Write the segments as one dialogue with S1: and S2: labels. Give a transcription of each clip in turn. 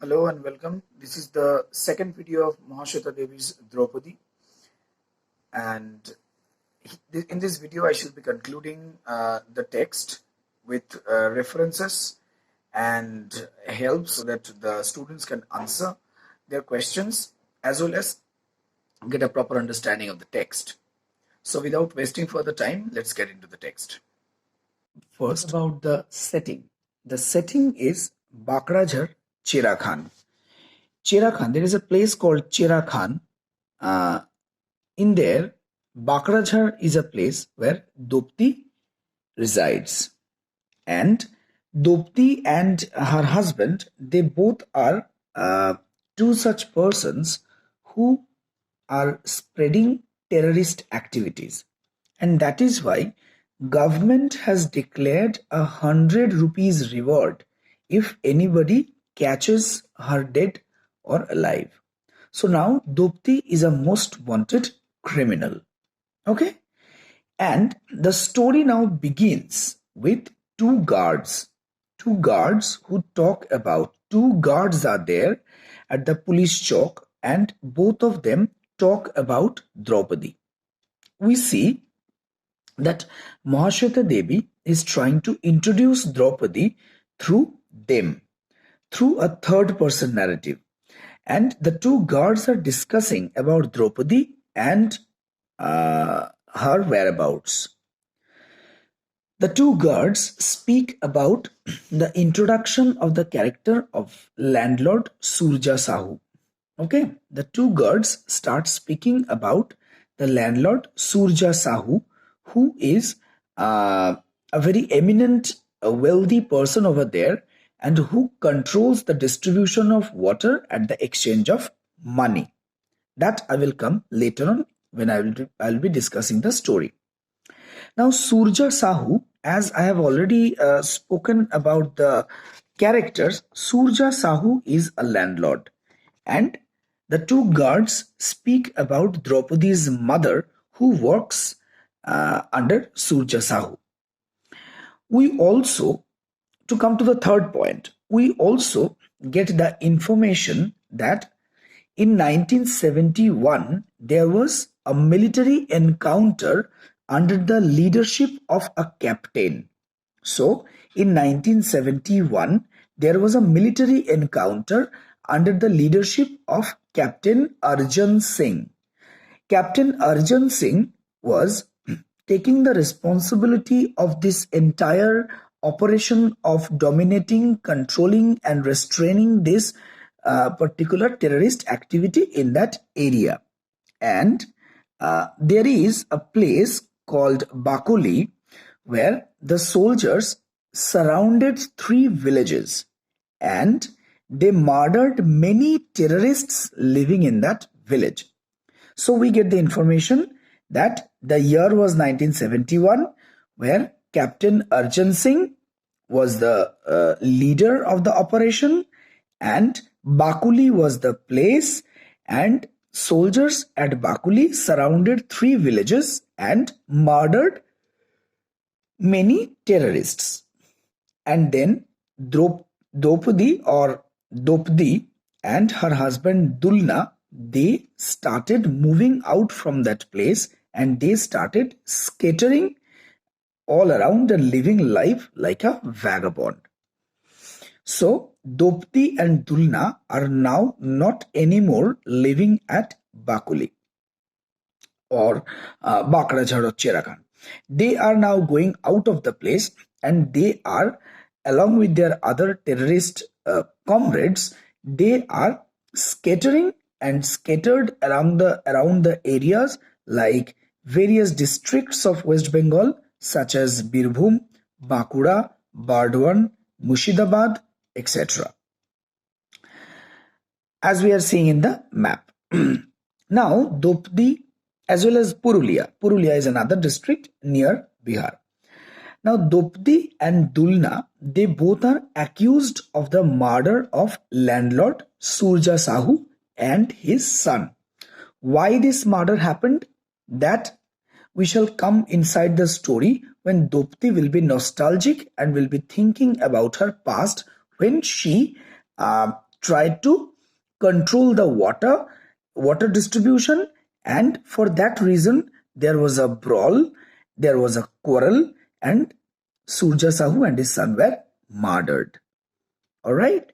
S1: Hello and welcome. This is the second video of Mahashweta Devi's Draupadi, and in this video I shall be concluding the text with references and helps so that the students can answer their questions as well as get a proper understanding of the text. So without wasting further time, let's get into the text. First, about the setting. The setting is Bakrajhar, Chera Khan. Chera Khan, there is a place called Chera Khan. In there, Bakrajhar is a place where Draupadi resides. And Draupadi and her husband, they both are two such persons who are spreading terrorist activities. And that is why government has declared 100 rupees reward if anybody catches her dead or alive. So now Draupadi is a most wanted criminal. Okay? And the story now begins with two guards. Two guards who talk about, two guards are there at the police chowk and both of them talk about Draupadi. We see that Mahashweta Devi is trying to introduce Draupadi through them, through a third person narrative. And the two guards are discussing about Draupadi and her whereabouts. The two guards speak about the introduction of the character of landlord Surja Sahu. Okay, the two guards start speaking about the landlord Surja Sahu, who is a very eminent, wealthy person over there and who controls the distribution of water at the exchange of money. That I will come later on when I'll be discussing the story. Now, Surja Sahu, as I have already spoken about the characters, Surja Sahu is a landlord, and the two guards speak about Draupadi's mother, who works under Surja Sahu. We also, to come to the third point, we also get the information that in 1971 there was a military encounter under the leadership of a captain. So in 1971 there was a military encounter under the leadership of Captain Arjan Singh. Captain Arjan Singh was taking the responsibility of this entire operation of dominating, controlling and restraining this particular terrorist activity in that area. And there is a place called Bakuli where the soldiers surrounded 3 villages and they murdered many terrorists living in that village. So we get the information that the year was 1971, where Captain Arjan Singh was the leader of the operation and Bakuli was the place, and soldiers at Bakuli surrounded 3 villages and murdered many terrorists. And then Draupadi and her husband Dulna, they started moving out from that place and they started scattering all around and living life like a vagabond. So Draupadi and Dulna are now not anymore living at Bakuli or Bakrajhar or Chera Khan. They are now going out of the place and they are, along with their other terrorist comrades, they are scattering and scattered around the areas like various districts of West Bengal such as Birbhum, Bankura, Bardwan, Murshidabad, etc. As we are seeing in the map. Now, Draupadi as well as Purulia. Purulia is another district near Bihar. Now, Draupadi and Dulna, they both are accused of the murder of landlord Surja Sahu and his son. Why this murder happened? That we shall come inside the story when Draupadi will be nostalgic and will be thinking about her past when she tried to control the water distribution, and for that reason there was a brawl, there was a quarrel, and Surja Sahu and his son were murdered. All right.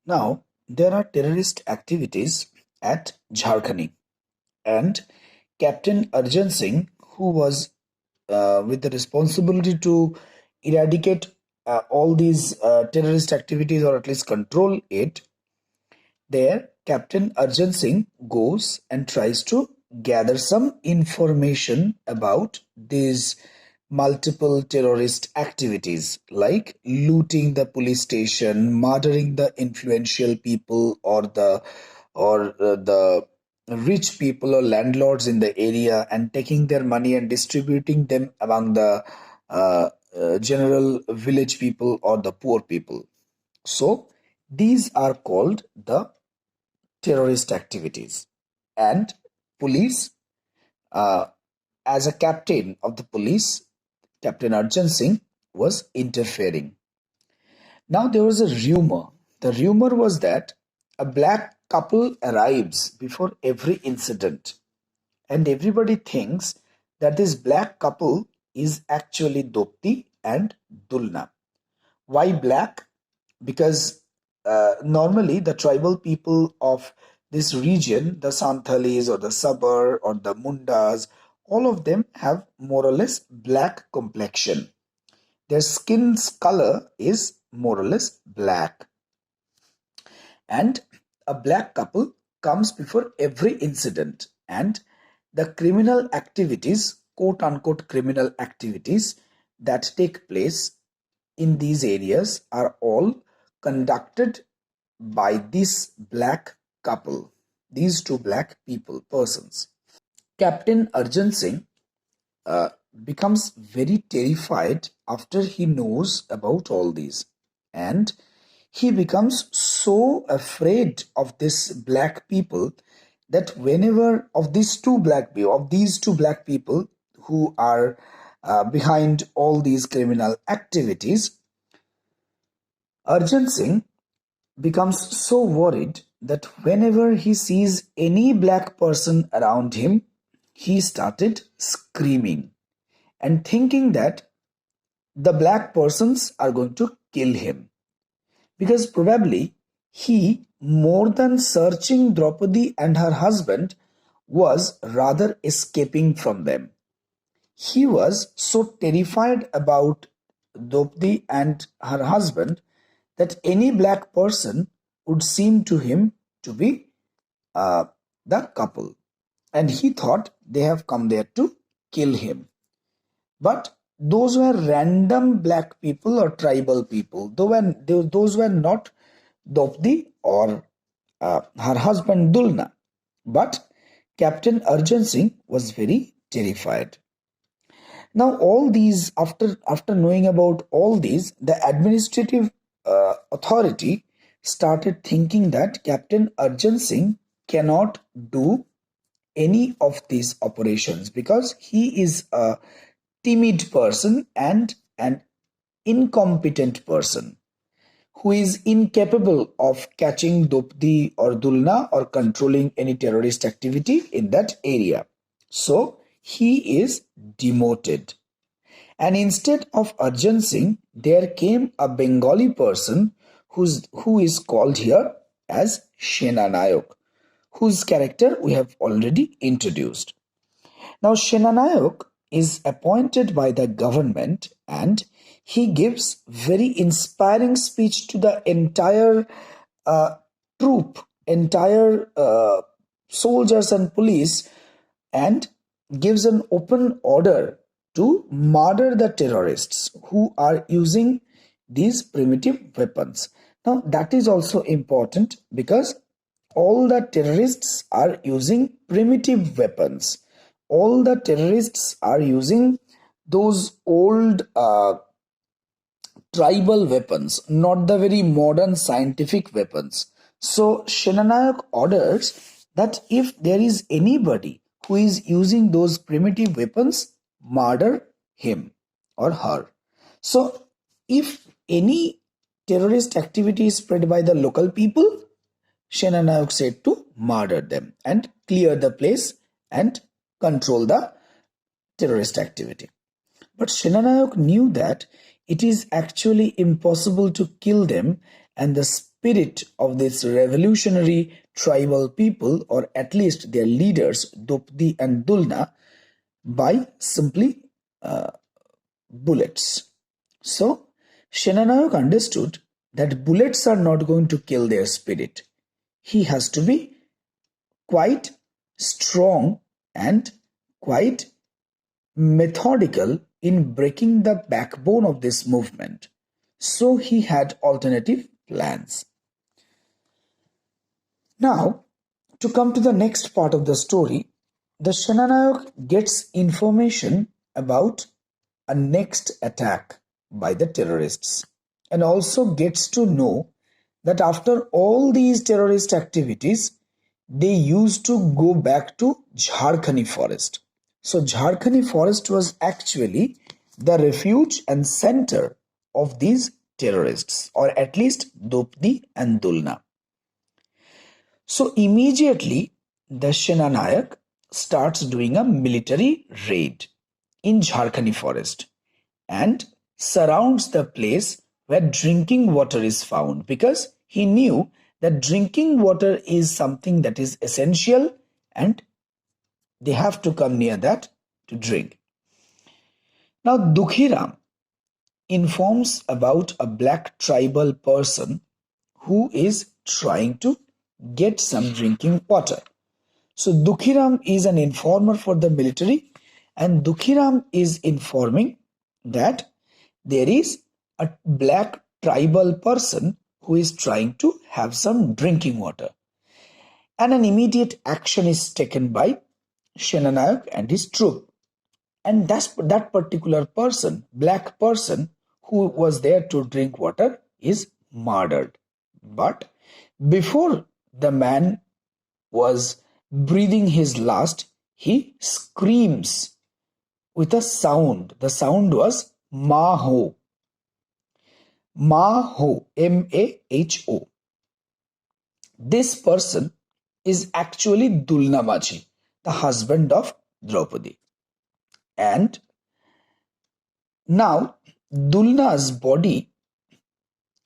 S1: Now, there are terrorist activities at Jharkhand, and Captain Arjan Singh, who was with the responsibility to eradicate all these terrorist activities, or at least control it, there Captain Arjan Singh goes and tries to gather some information about these multiple terrorist activities like looting the police station, murdering the influential people, or the rich people or landlords in the area, and taking their money and distributing them among the general village people or the poor people. So these are called the terrorist activities, and police, uh, as a captain of the police, Captain Arjan Singh was interfering. Now there was a rumor. The rumor was that a black couple arrives before every incident, and everybody thinks that this black couple is actually Dopti and Dulna. Why black? Because normally the tribal people of this region, the Santalis or the Sabar or the Mundas, all of them have more or less black complexion. Their skin's color is more or less black. And a black couple comes before every incident, and the criminal activities, quote unquote criminal activities, that take place in these areas are all conducted by this black couple, these two black persons. Captain Arjan Singh uh, becomes very terrified after he knows about all these, and he becomes so afraid of this black people that whenever of these two black people who are behind all these criminal activities, Arjan Singh becomes so worried that whenever he sees any black person around him, he started screaming and thinking that the black persons are going to kill him, because probably he, more than searching Draupadi and her husband, was rather escaping from them. He was so terrified about Draupadi and her husband that any black person would seem to him to be uh, the couple, and he thought they have come there to kill him. But those were random black people or tribal people. Those were not Dopdi or her husband Dulna. But Captain Arjan Singh was very terrified. Now, all these, after knowing about all these, the administrative authority started thinking that Captain Arjan Singh cannot do any of these operations because he is a timid person and an incompetent person who is incapable of catching Dopdi or Dulna or controlling any terrorist activity in that area. So he is demoted. And instead of Arjan Singh, there came a Bengali person who is called here as Sena Nayak, whose character we have already introduced. Now, Shenanayok is appointed by the government, and he gives very inspiring speech to the entire uh, troop, entire soldiers and police, and gives an open order to murder the terrorists who are using these primitive weapons. Now, that is also important because all the terrorists are using primitive weapons. All the terrorists are using those old tribal weapons, not the very modern scientific weapons. So Shenanayak orders that if there is anybody who is using those primitive weapons, murder him or her. So if any terrorist activity is spread by the local people, Senanayak said to murder them and clear the place and control the terrorist activity. But Senanayak knew that it is actually impossible to kill them, and the spirit of this revolutionary tribal people, or at least their leaders, Draupadi and Dulna, by simply bullets. So Senanayak understood that bullets are not going to kill their spirit. He has to be quite strong and quite methodical in breaking the backbone of this movement. So he had alternative plans. Now, to come to the next part of the story, the Senanayak gets information about a next attack by the terrorists, and also gets to know that after all these terrorist activities, they used to go back to Jharkhandi forest. So Jharkhandi forest was actually the refuge and center of these terrorists, or at least Draupadi and Dulna. So immediately the Senanayak starts doing a military raid in Jharkhandi forest and surrounds the place where drinking water is found, because he knew that drinking water is something that is essential and they have to come near that to drink. Now Dukhiram informs about a black tribal person who is trying to get some drinking water. So Dukhiram is an informer for the military, and Dukhiram is informing that there is a black tribal person who is trying to have some drinking water. And an immediate action is taken by Senanayak and his troop. And that particular person, black person who was there to drink water, is murdered. But before the man was breathing his last, he screams with a sound. The sound was Maho. Maho, M-A-H-O. This person is actually Dulna Majhi, the husband of Draupadi. And now Dulna's body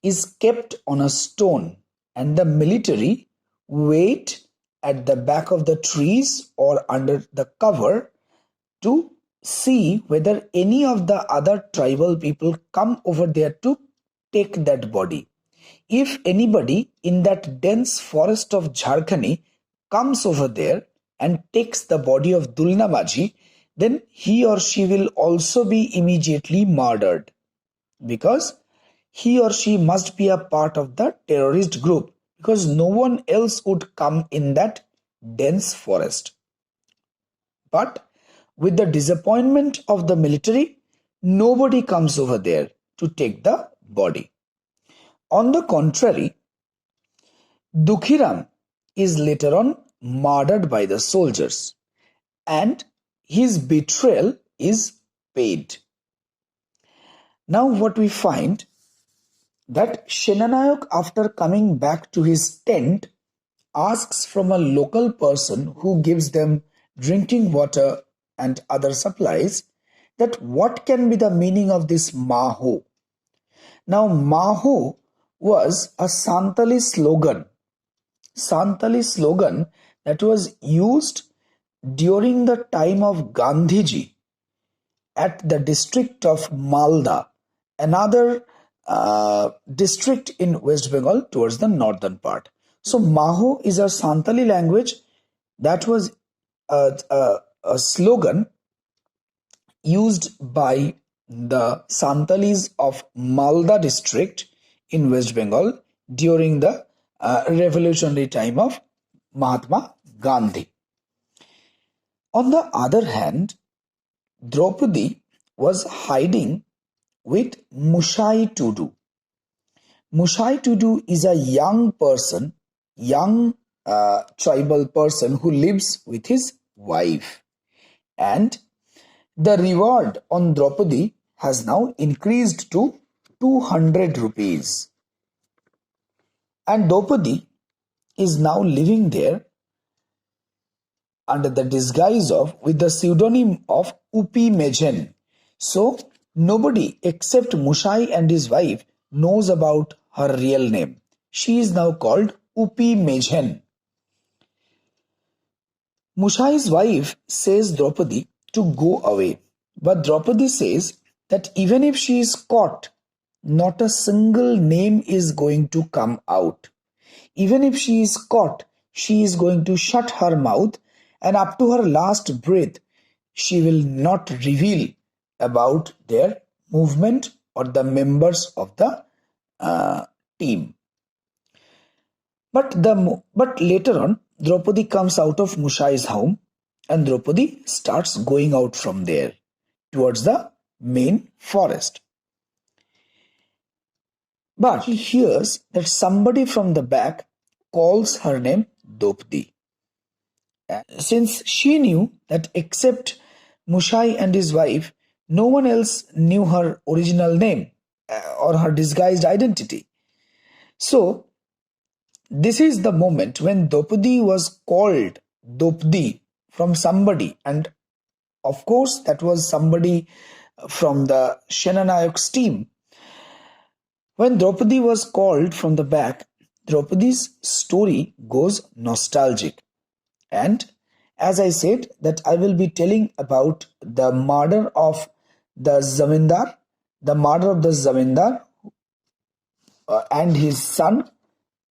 S1: is kept on a stone, and the military wait at the back of the trees or under the cover to see whether any of the other tribal people come over there to take that body. If anybody in that dense forest of Jharkhandi comes over there and takes the body of Dulna Majhi, then he or she will also be immediately murdered, because he or she must be a part of the terrorist group, because no one else would come in that dense forest. But with the disappointment of the military, nobody comes over there to take the body. On the contrary, Dukhiram is later on murdered by the soldiers, and his betrayal is paid. Now what we find, that Senanayak, after coming back to his tent, asks from a local person who gives them drinking water and other supplies, that what can be the meaning of this Maho. Now Maho was a Santali slogan that was used during the time of Gandhiji at the district of Malda, another district in West Bengal towards the northern part. So Maho is a Santali language that was a slogan used by the Santalis of Malda district in West Bengal during the revolutionary time of Mahatma Gandhi. On the other hand, Draupadi was hiding with Mushai Tudu. Mushai Tudu is a young tribal person who lives with his wife, and the reward on Draupadi has now increased to 200 rupees. And Draupadi is now living there under the disguise of, with the pseudonym of Upi Mejen. So nobody except Mushai and his wife knows about her real name. She is now called Upi Mejen. Mushai's wife says Draupadi to go away, but Draupadi says that even if she is caught, not a single name is going to come out. Even if she is caught, she is going to shut her mouth, and up to her last breath, she will not reveal about their movement or the members of the team. But later on, Draupadi comes out of Mushai's home, and Draupadi starts going out from there towards the main forest. But she hears that somebody from the back calls her name Draupadi. Since she knew that except Mushai and his wife, no one else knew her original name or her disguised identity. So this is the moment when Draupadi was called Draupadi from somebody, and of course that was somebody from the Shenanayak's team. When Draupadi was called from the back, Draupadi's story goes nostalgic. And as I said, that I will be telling about the murder of the Zamindar, and his son,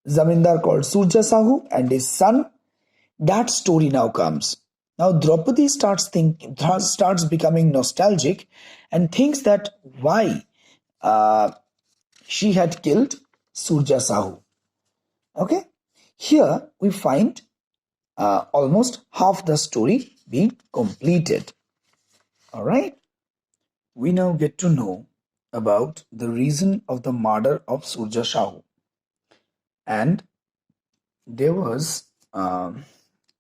S1: Zamindar called Surja Sahu, and his son. That story now comes. Now Draupadi starts becoming nostalgic and thinks that why she had killed Surja Sahu. Okay, here we find almost half the story being completed. All right, we now get to know about the reason of the murder of Surja Sahu. And there was a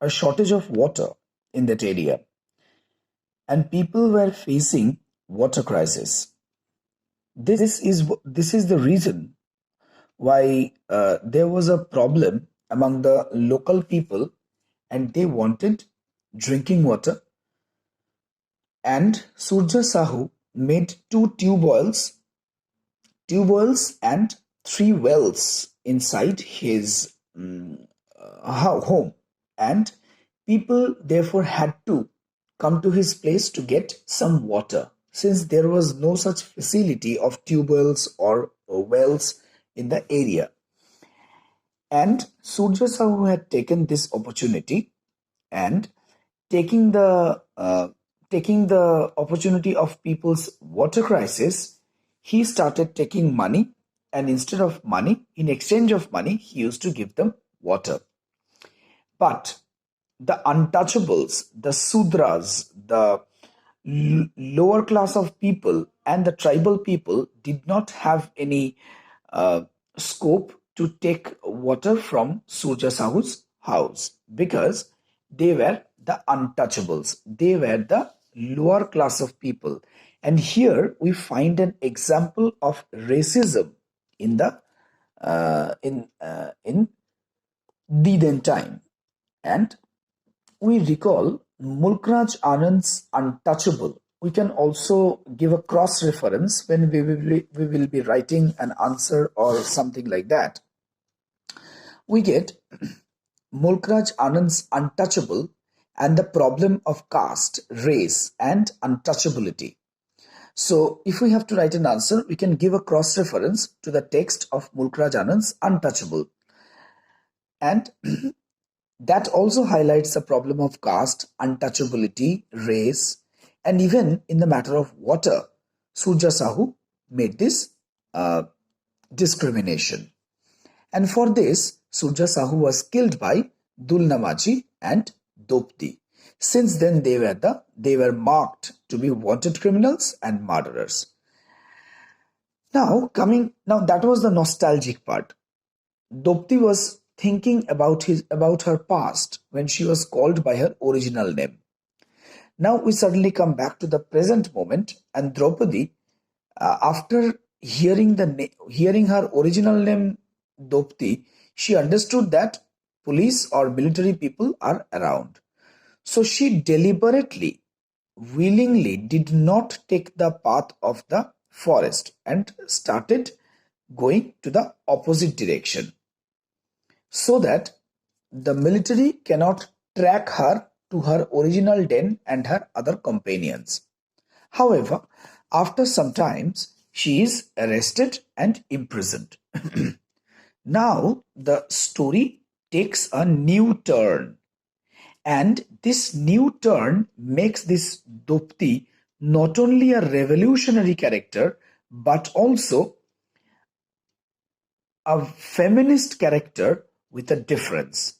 S1: shortage of water in that area, and people were facing water crisis. This is the reason why there was a problem among the local people, and they wanted drinking water. And Surja Sahu made 2 tube wells and 3 wells inside his home, and people therefore had to come to his place to get some water, since there was no such facility of tube wells or wells in the area. And Surja Sahu had taken this opportunity, and taking the opportunity of people's water crisis, he started taking money, and instead of money, in exchange of money, he used to give them water. But the untouchables, the Sudras, the lower class of people, and the tribal people did not have any scope to take water from Surja Sahu's house, because they were the untouchables. They were the lower class of people. And here we find an example of racism in the in the then time. And we recall Mulkraj Anand's Untouchable. We can also give a cross reference when we will be writing an answer or something like that. We get Mulkraj Anand's Untouchable and the problem of caste, race, and untouchability. So if we have to write an answer, we can give a cross reference to the text of Mulkraj Anand's Untouchable. And that also highlights the problem of caste, untouchability, race, and even in the matter of water, Surja Sahu made this discrimination. And for this, Surja Sahu was killed by Dulnamaji and Draupadi. Since then, they were marked to be wanted criminals and murderers. Now that was the nostalgic part. Draupadi was thinking about her past when she was called by her original name. Now we suddenly come back to the present moment, and Draupadi, after hearing her original name Draupadi, she understood that police or military people are around. So she deliberately, willingly did not take the path of the forest and started going to the opposite direction so that the military cannot track her to her original den and her other companions. However, after some time, she is arrested and imprisoned. Now, the story takes a new turn, and this new turn makes this Dopti not only a revolutionary character but also a feminist character with a difference.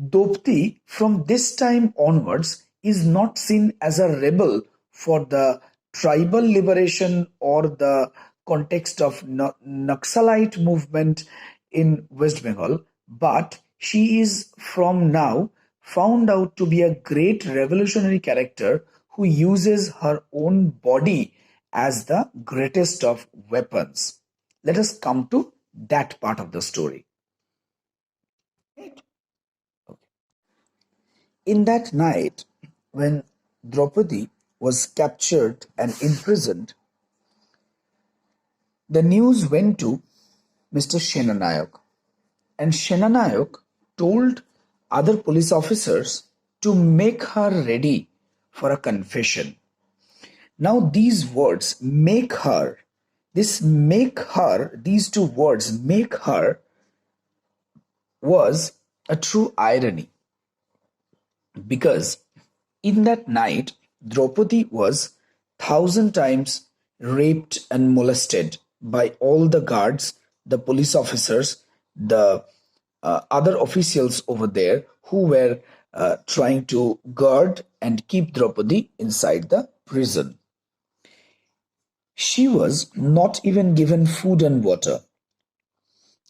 S1: Dopti, from this time onwards, is not seen as a rebel for the tribal liberation or the context of Naxalite movement in West Bengal, but she is from now found out to be a great revolutionary character who uses her own body as the greatest of weapons. Let us come to that part of the story. In that night, when Draupadi was captured and imprisoned, the news went to Mr. Shenanayak, and Shenanayak told other police officers to make her ready for a confession. Now, these words, make her, these two words, make her, was a true irony, because in that night Draupadi was 1,000 times raped and molested by all the guards, the police officers, the other officials over there who were trying to guard and keep Draupadi inside the prison. She was not even given food and water,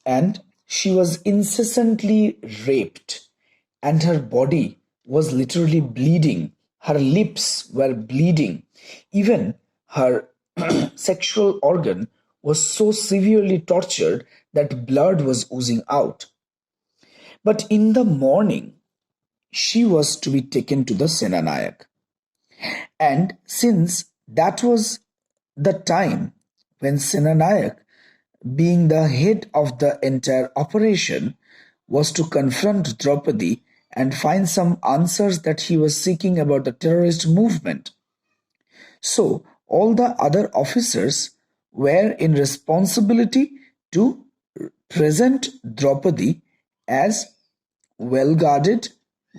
S1: and she was incessantly raped, and her body was literally bleeding. Her lips were bleeding. Even her sexual organ was so severely tortured that blood was oozing out. But in the morning, she was to be taken to the Senanayak. And since that was the time when Senanayak, being the head of the entire operation, was to confront Draupadi and find some answers that he was seeking about the terrorist movement. So all the other officers were in responsibility to present Draupadi as well guarded,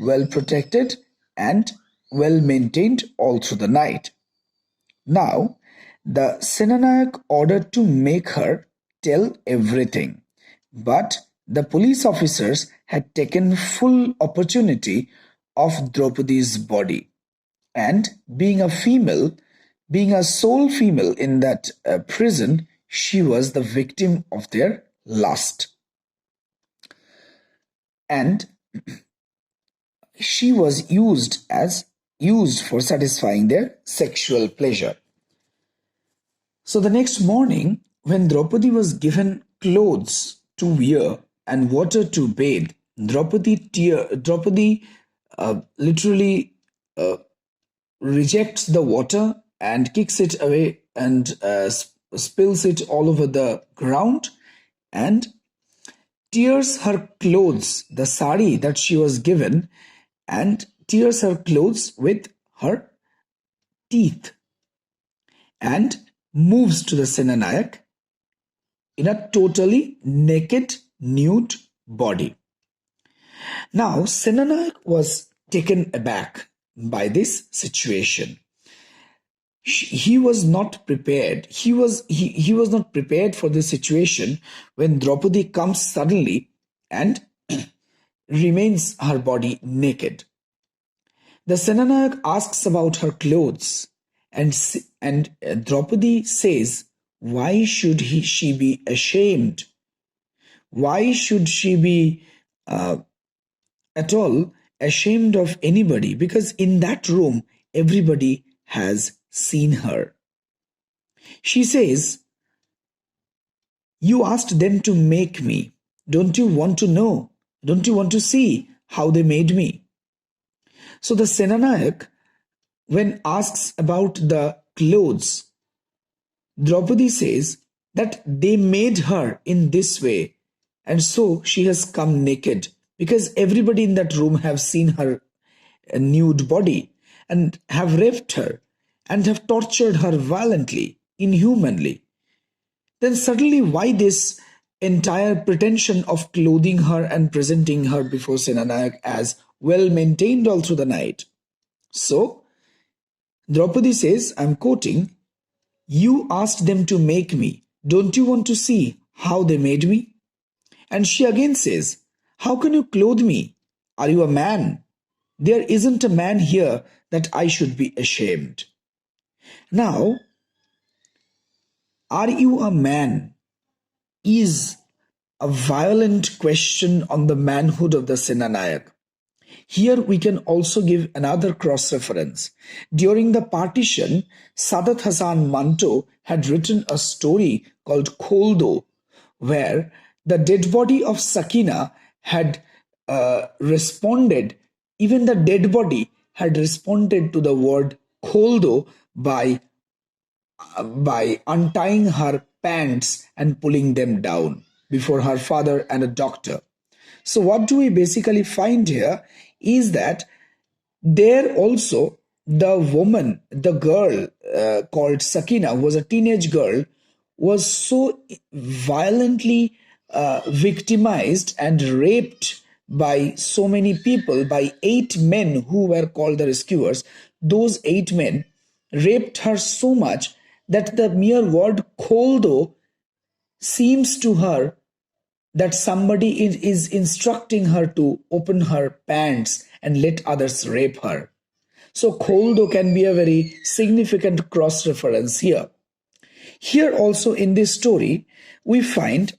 S1: well protected, and well maintained all through the night. Now, the Senanayak ordered to make her tell everything, but the police officers had taken full opportunity of Draupadi's body, and being a female, being a sole female in that prison, she was the victim of their lust. And she was used for satisfying their sexual pleasure. So the next morning, when Draupadi was given clothes to wear and water to bathe, Draupadi literally rejects the water and kicks it away and spills it all over the ground and tears her clothes, the sari that she was given, and tears her clothes with her teeth and moves to the Senanayak in a totally naked, nude body. Now, Senanayak was taken aback by this situation. He was not prepared. He was not prepared for this situation when Draupadi comes suddenly and remains her body naked. The Senanayak asks about her clothes, and Draupadi says, why should she be ashamed? Why should she be at all ashamed of anybody? Because in that room, everybody has seen her. She says, You asked them to make me. Don't you want to know? Don't you want to see how they made me? So the Senanayak, when asks about the clothes, Draupadi says that they made her in this way, and so she has come naked, because everybody in that room have seen her nude body and have raped her and have tortured her violently, inhumanly. Then suddenly, why this entire pretension of clothing her and presenting her before Senanayak as well maintained all through the night? So Draupadi says, I'm quoting, "You asked them to make me. Don't you want to see how they made me?" And she again says, "How can you clothe me? Are you a man? There isn't a man here that I should be ashamed." Now, are you a man is a violent question on the manhood of the Senanayak. Here we can also give another cross-reference. During the partition, Sadat Hasan Manto had written a story called Kholdo, where the dead body of Sakina had responded, even the dead body had responded to the word Kholdo by untying her pants and pulling them down before her father and a doctor. So, what do we basically find here is that there also the woman, the girl called Sakina, was a teenage girl, was so violently victimized and raped by so many people, by 8 men who were called the rescuers. Those 8 men raped her so much that the mere word "kholdo" seems to her that somebody is instructing her to open her pants and let others rape her. So Kholdo can be a very significant cross reference here. Here also in this story, we find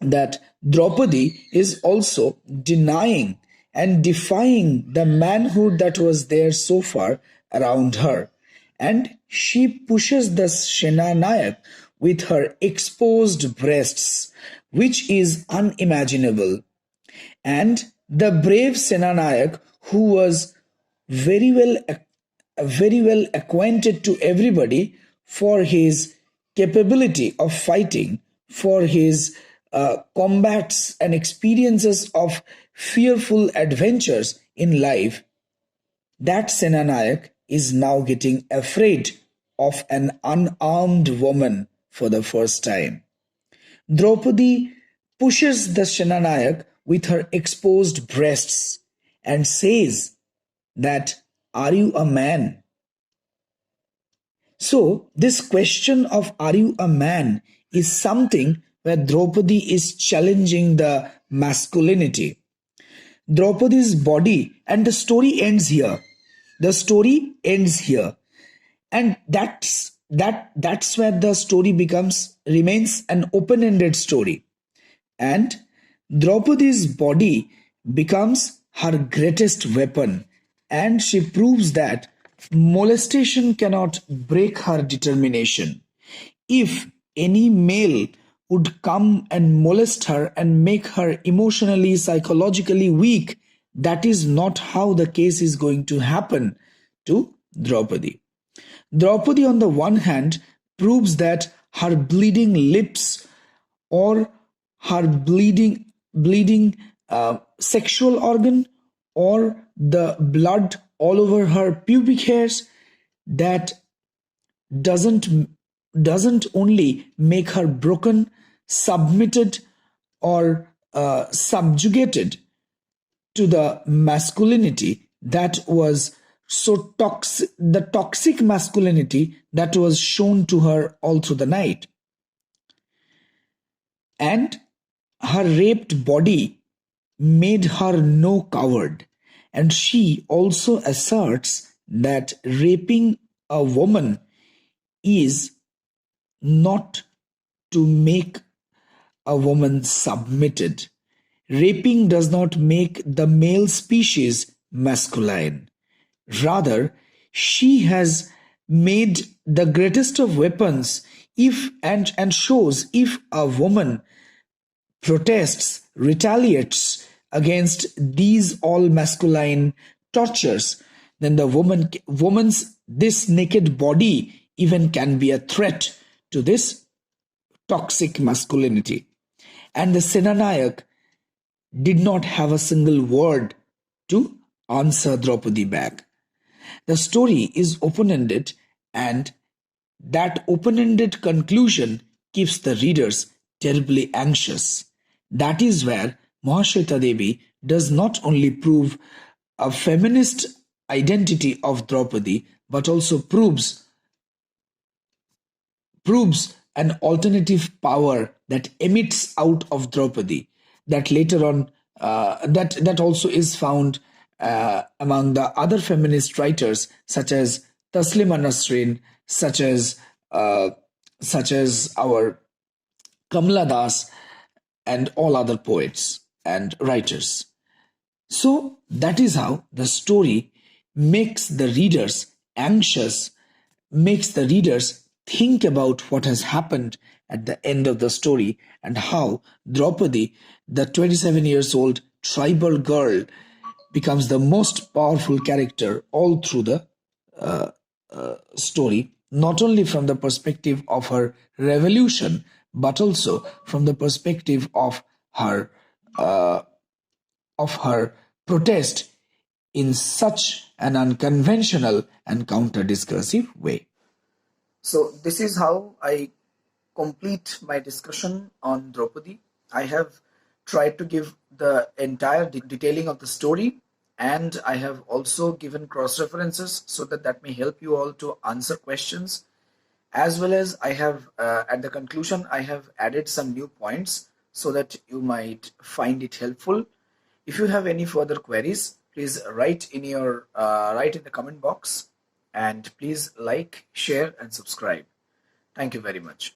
S1: that Draupadi is also denying and defying the manhood that was there so far around her. And she pushes the Senanayak with her exposed breasts, which is unimaginable. And the brave Senanayak, who was very well very well acquainted to everybody for his capability of fighting, for his combats and experiences of fearful adventures in life, that Senanayak is now getting afraid of an unarmed woman for the first time. Draupadi pushes the Senanayak with her exposed breasts and says that, "Are you a man?" So, this question of "are you a man" is something where Draupadi is challenging the masculinity. Draupadi's body, and the story ends here. The story ends here. And that's where the story remains an open-ended story. And Draupadi's body becomes her greatest weapon, and she proves that molestation cannot break her determination. If any male would come and molest her and make her emotionally, psychologically weak, that is not how the case is going to happen to Draupadi. Draupadi, on the one hand, proves that her bleeding lips or her bleeding sexual organ, or the blood all over her pubic hairs, that doesn't doesn't only make her broken, submitted, or subjugated to the masculinity that was so toxic, the toxic masculinity that was shown to her all through the night. And her raped body made her no coward. And she also asserts that raping a woman is not to make a woman submitted. Raping does not make the male species masculine. Rather, she has made the greatest of weapons and shows if a woman protests, retaliates against these all masculine tortures, then the woman's this naked body even can be a threat to this toxic masculinity. And the Senanayak did not have a single word to answer Draupadi back. The story is open-ended, and that open-ended conclusion keeps the readers terribly anxious. That is where Mahashweta Devi does not only prove a feminist identity of Draupadi, but also proves an alternative power that emits out of Draupadi, that later on that also is found among the other feminist writers such as Taslima Nasrin, such as our Kamla Das, and all other poets and writers. So that is how the story makes the readers anxious, makes the readers think about what has happened at the end of the story, and how Draupadi, the 27 years old tribal girl, becomes the most powerful character all through the story, not only from the perspective of her revolution, but also from the perspective uh, of her protest in such an unconventional and counter-discursive way. So this is how I complete my discussion on Draupadi. I have tried to give the entire detailing of the story, and I have also given cross references so that that may help you all to answer questions, as well as I have at the conclusion I have added some new points so that you might find it helpful. If you have any further queries, please write in the comment box, and please like, share and subscribe. Thank you very much.